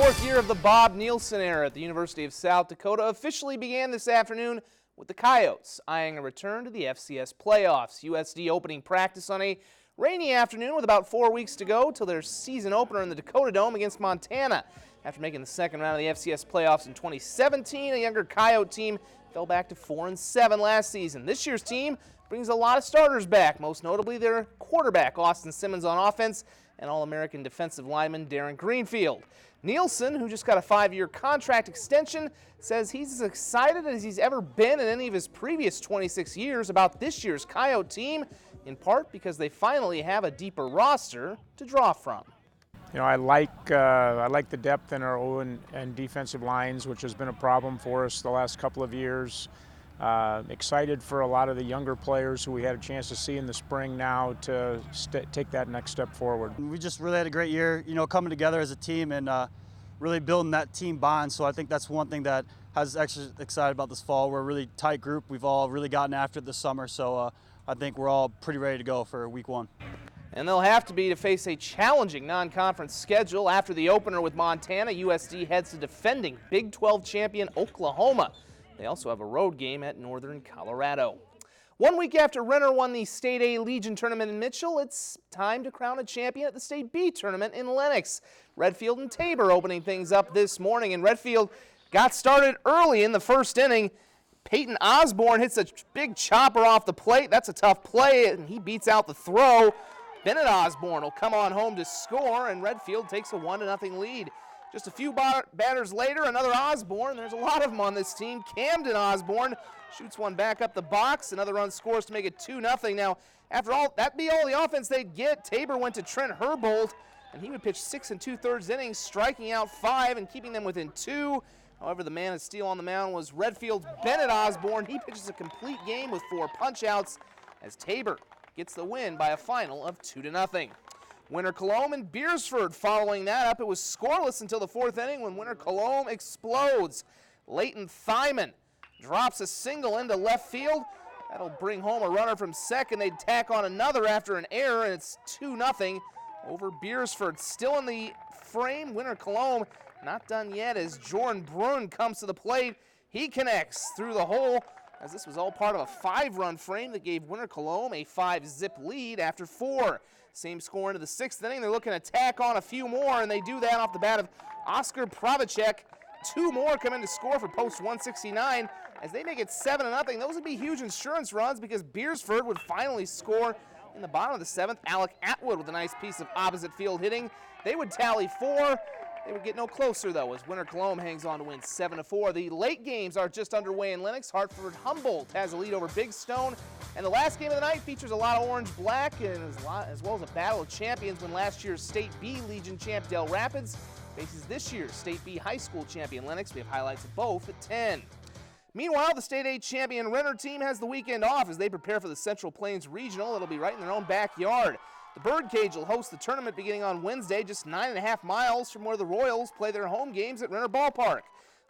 fourth year of the Bob Nielsen era at the University of South Dakota officially began this afternoon with the Coyotes eyeing a return to the FCS playoffs. USD opening practice on a rainy afternoon with about 4 weeks to go till their season opener in the Dakota Dome against Montana. After making the second round of the FCS playoffs in 2017, a younger Coyote team fell back to 4-7 last season. This year's team brings a lot of starters back, most notably their quarterback, Austin Simmons, on offense, and All-American defensive lineman Darren Greenfield. Nielsen, who just got a 5-year contract extension, says he's as excited as he's ever been in any of his previous 26 years about this year's Coyote team, in part because they finally have a deeper roster to draw from. You know, I like the depth in our O and defensive lines, which has been a problem for us the last couple of years. Excited for a lot of the younger players who we had a chance to see in the spring now to take that next step forward. We just really had a great year, you know, coming together as a team and really building that team bond. So I think that's one thing that has extra excited about this fall. We're a really tight group. We've all really gotten after it this summer. So I think we're all pretty ready to go for week one. And they'll have to be to face a challenging non-conference schedule. After the opener with Montana, USD heads to defending Big 12 champion Oklahoma. They also have a road game at Northern Colorado. 1 week after Renner won the State A Legion tournament in Mitchell, it's time to crown a champion at the State B tournament in Lenox. Redfield and Tabor opening things up this morning, and Redfield got started early in the first inning. Peyton Osborne hits a big chopper off the plate. That's a tough play, and he beats out the throw. Bennett Osborne will come on home to score, and Redfield takes a 1-0 lead. Just a few batters later, another Osborne. There's a lot of them on this team. Camden Osborne shoots one back up the box. Another run scores to make it 2-0. Now, after all, that'd be all the offense they'd get. Tabor went to Trent Herbold, and he would pitch 6 2/3 innings, striking out 5 and keeping them within 2. However, the man of steel on the mound was Redfield's Bennett Osborne. He pitches a complete game with 4 punch-outs as Tabor gets the win by a final of 2-0. Winter Cologne and Beersford following that up. It was scoreless until the 4th inning when Winter Cologne explodes. Leighton Thyman drops a single into left field. That'll bring home a runner from second. They'd tack on another after an error, and it's 2-0 over Beersford. Still in the frame, Winter Cologne not done yet as Jordan Brun comes to the plate. He connects through the hole, as this was all part of a 5-run frame that gave Winter Cologne a 5-zip lead after 4. Same score into the 6th inning. They're looking to tack on a few more, and they do that off the bat of Oscar Pravacek. 2 more come in to score for post 169 as they make it 7-0. Those would be huge insurance runs because Beersford would finally score in the bottom of the 7th. Alec Atwood with a nice piece of opposite field hitting. They would tally 4. They would get no closer, though, as Winter Cologne hangs on to win 7-4. The late games are just underway in Lenox. Hartford Humboldt has a lead over Big Stone. And the last game of the night features a lot of orange-black, and as well as a battle of champions when last year's State B Legion champ Del Rapids faces this year's State B high school champion Lenox. We have highlights of both at 10. Meanwhile, the State A champion Renner team has the weekend off as they prepare for the Central Plains Regional. It'll be right in their own backyard. The Birdcage will host the tournament beginning on Wednesday, just 9.5 miles from where the Royals play their home games at Renner Ballpark.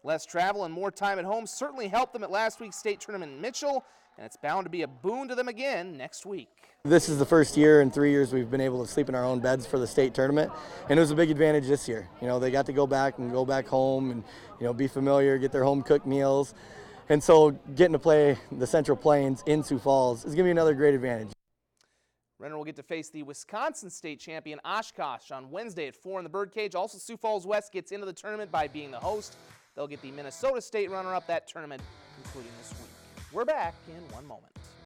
Less travel and more time at home certainly helped them at last week's state tournament in Mitchell, and it's bound to be a boon to them again next week. This is the first year in 3 years we've been able to sleep in our own beds for the state tournament, and it was a big advantage this year. You know, they got to go back home and, you know, be familiar, get their home cooked meals, and so getting to play the Central Plains in Sioux Falls is going to be another great advantage. Renner will get to face the Wisconsin state champion Oshkosh on Wednesday at 4 in the Birdcage. Also, Sioux Falls West gets into the tournament by being the host. They'll get the Minnesota State runner-up that tournament concluding this week. We're back in 1 moment.